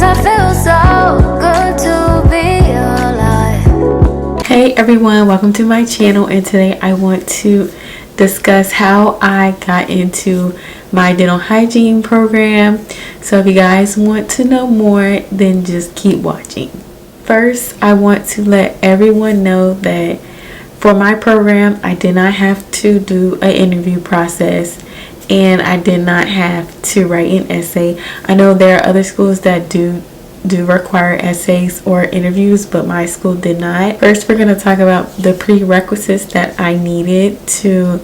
'cause I feel so good to be alive. Hey everyone, welcome to my channel, and today I want to discuss how I got into my dental hygiene program. So if you guys want to know more, then just keep watching. First, I want to let everyone know that for my program, I did not have to do an interview process, and I did not have to write an essay. I know there are other schools that do require essays or interviews, but my school did not. First, we're going to talk about the prerequisites that I needed to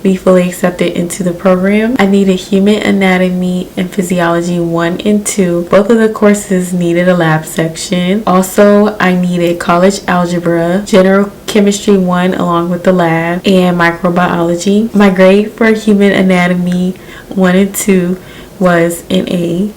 be fully accepted into the program. I needed Human Anatomy and Physiology 1 and 2. Both of the courses needed a lab section. Also, I needed College Algebra, General Chemistry 1 along with the lab, and Microbiology. My grade for Human Anatomy 1 and 2 was an A.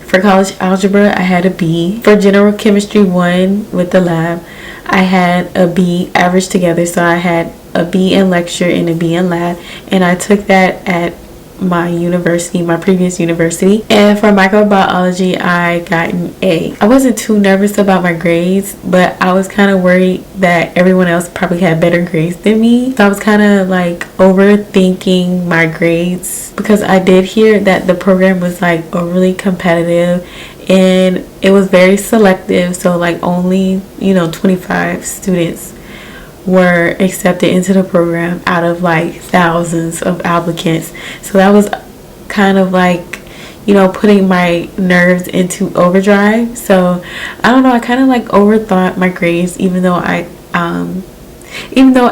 For College Algebra, I had a B. For General Chemistry 1 with the lab, I had a B averaged together, so I had a B in lecture and a B in lab, and I took that at my university, my previous university. And for microbiology, I got an A. I wasn't too nervous about my grades, but I was kind of worried that everyone else probably had better grades than me, so I was kind of like overthinking my grades, because I did hear that the program was like overly competitive and it was very selective, so like only 25 students were accepted into the program out of like thousands of applicants. So that was kind of like putting my nerves into overdrive. So I don't know, I kind of like overthought my grades, even though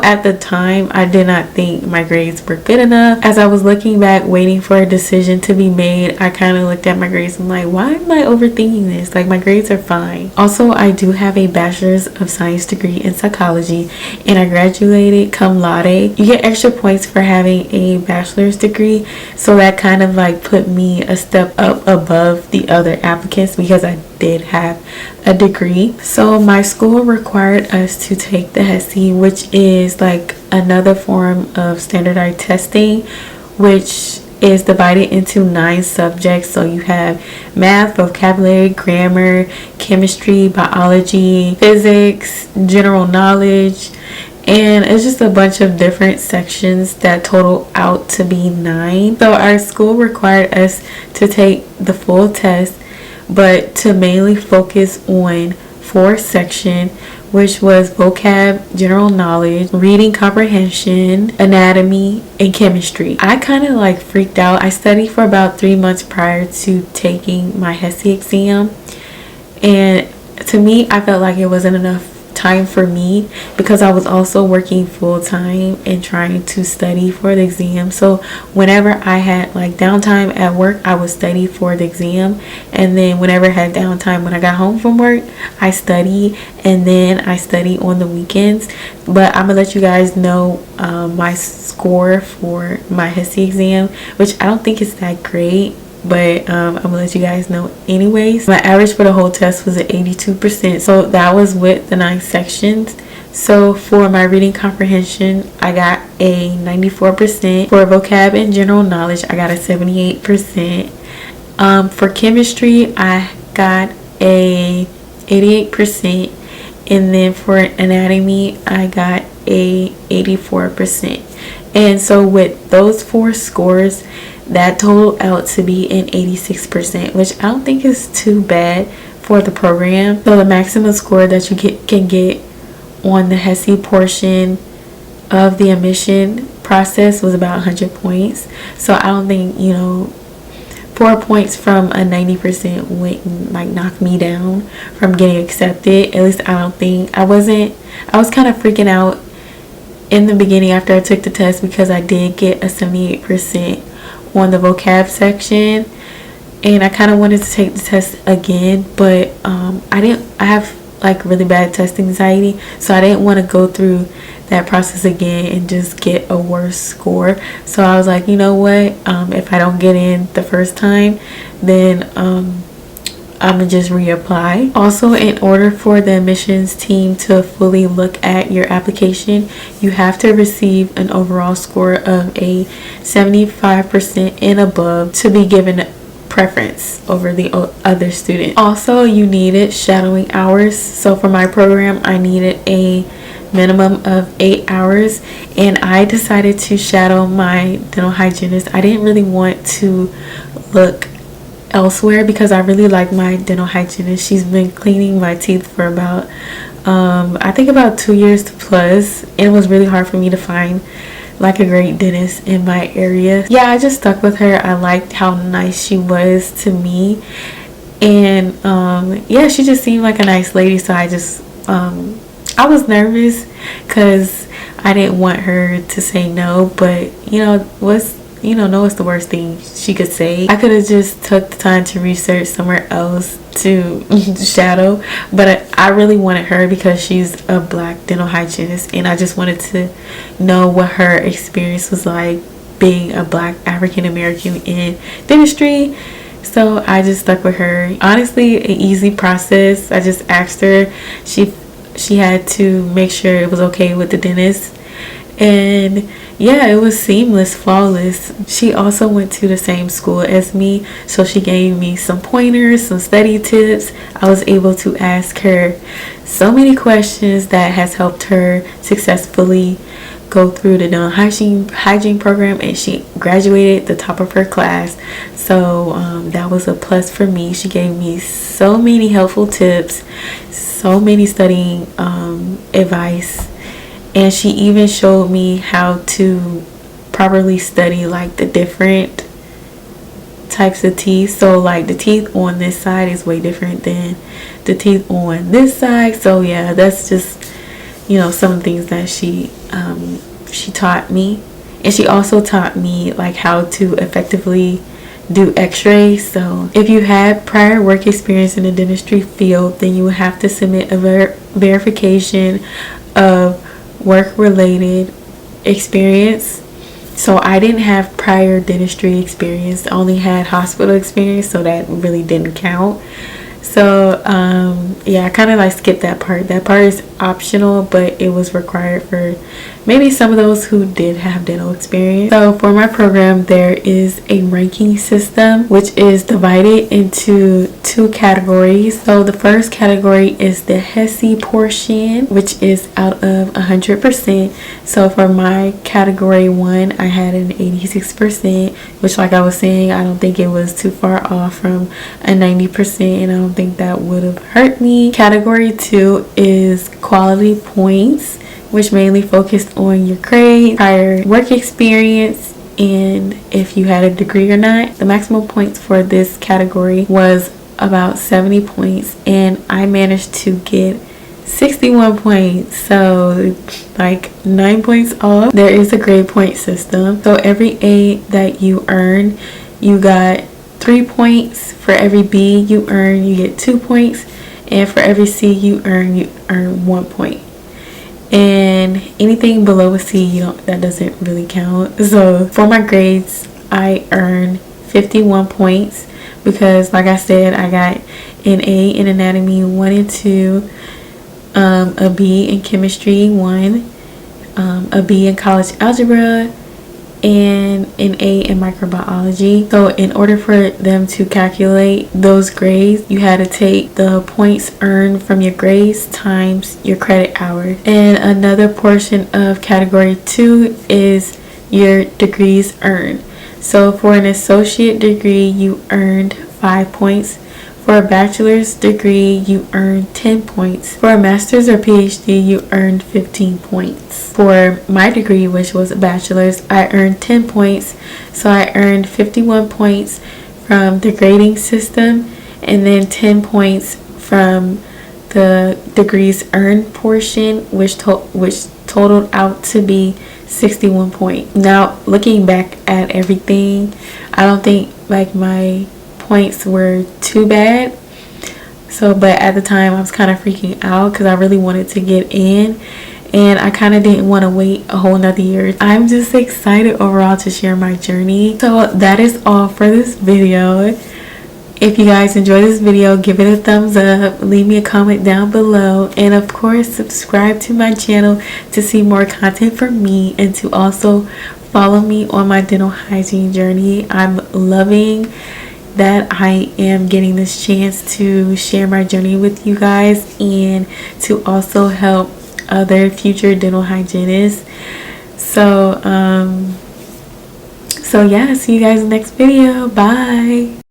at the time I did not think my grades were good enough. As I was looking back, waiting for a decision to be made, I kind of looked at my grades and I'm like, why am I overthinking this? Like, my grades are fine. Also, I do have a bachelor's of science degree in psychology, and I graduated cum laude. You get extra points for having a bachelor's degree, so that kind of like put me a step up above the other applicants because I did have a degree. So my school required us to take the HESI, which is like another form of standardized testing, which is divided into 9 subjects. So you have math, vocabulary, grammar, chemistry, biology, physics, general knowledge, and it's just a bunch of different sections that total out to be 9. So our school required us to take the full test, but to mainly focus on 4 sections, which was vocab, general knowledge, reading comprehension, anatomy, and chemistry. I kind of like freaked out. I studied for about 3 months prior to taking my HESI exam, and to me, I felt like it wasn't enough time for me because I was also working full-time and trying to study for the exam. So whenever I had like downtime at work, I would study for the exam, and then whenever I had downtime when I got home from work, I study, and then I study on the weekends. But I'm gonna let you guys know my score for my HESI exam, which I don't think is that great, but I'm gonna let you guys know anyways. My average for the whole test was at 82%, so that was with the 9 sections. So for my reading comprehension, I got a 94%. For vocab and general knowledge, I got a 78%. For chemistry, I got a 88%, and then for anatomy, I got a 84%. And so with those 4 scores, that totaled out to be an 86%, which I don't think is too bad for the program. So the maximum score that you can get on the HESI portion of the admission process was about 100 points. So I don't think 4 points from a 90% wouldn't like knock me down from getting accepted. At least I don't think. I was kind of freaking out in the beginning after I took the test, because I did get a 78% on the vocab section, and I kind of wanted to take the test again, but I have like really bad test anxiety, so I didn't want to go through that process again and just get a worse score. So I was like, you know what, if I don't get in the first time, then I'm gonna just reapply. Also, in order for the admissions team to fully look at your application, you have to receive an overall score of a 75% and above to be given preference over the other student. Also, you needed shadowing hours. So for my program, I needed a minimum of 8 hours, and I decided to shadow my dental hygienist. I didn't really want to look elsewhere because I really like my dental hygienist. She's been cleaning my teeth for about I think about 2 years plus, and it was really hard for me to find like a great dentist in my area. Yeah, I just stuck with her. I liked how nice she was to me, and yeah, she just seemed like a nice lady. So I just I was nervous because I didn't want her to say no, but no is the worst thing she could say. I could have just took the time to research somewhere else to shadow, but I really wanted her because she's a black dental hygienist, and I just wanted to know what her experience was like being a black African American in dentistry. So I just stuck with her. Honestly, an easy process. I just asked her. She had to make sure it was okay with the dentist, and yeah, it was seamless, flawless. She also went to the same school as me, so she gave me some pointers, some study tips. I was able to ask her so many questions that has helped her successfully go through the dental hygiene program, and she graduated the top of her class. So that was a plus for me. She gave me so many helpful tips, so many studying advice, and she even showed me how to properly study like the different types of teeth. So like the teeth on this side is way different than the teeth on this side. So yeah, that's just some things that she taught me. And she also taught me like how to effectively do x-rays. So if you had prior work experience in the dentistry field, then you would have to submit a verification of work related experience. So I didn't have prior dentistry experience, I only had hospital experience, so that really didn't count. So yeah, I kind of like skipped that part. That part is optional, but it was required for maybe some of those who did have dental experience. So for my program, there is a ranking system which is divided into 2 categories. So the first category is the HESI portion, which is out of 100%. So for my category 1, I had an 86%, which, like I was saying, I don't think it was too far off from a 90%, and I don't think that would have hurt me. Category 2 is quality points, which mainly focused on your grade, prior work experience, and if you had a degree or not. The maximum points for this category was about 70 points, and I managed to get 61 points, so like 9 points off. There is a grade point system, so every A that you earn, you got 3 points. For every B you earn, you get 2 points, and for every C you earn 1 point. And anything below a C, that doesn't really count. So for my grades, I earned 51 points because, like I said, I got an A in anatomy 1 and 2, a B in chemistry 1, a B in college algebra, and an A in microbiology. So in order for them to calculate those grades, you had to take the points earned from your grades times your credit hours. And another portion of category 2 is your degrees earned. So for an associate degree, you earned 5 points. For a bachelor's degree, you earned 10 points. For a master's or PhD, you earned 15 points. For my degree, which was a bachelor's, I earned 10 points. So I earned 51 points from the grading system, and then 10 points from the degrees earned portion, which totaled out to be 61 points. Now, looking back at everything, I don't think like my points were too bad. So, but at the time I was kind of freaking out because I really wanted to get in, and I kind of didn't want to wait a whole nother year. I'm just excited overall to share my journey. So that is all for this video. If you guys enjoyed this video, give it a thumbs up, leave me a comment down below, and of course subscribe to my channel to see more content from me, and to also follow me on my dental hygiene journey. I'm loving that I am getting this chance to share my journey with you guys and to also help other future dental hygienists. So yeah, see you guys in the next video. Bye.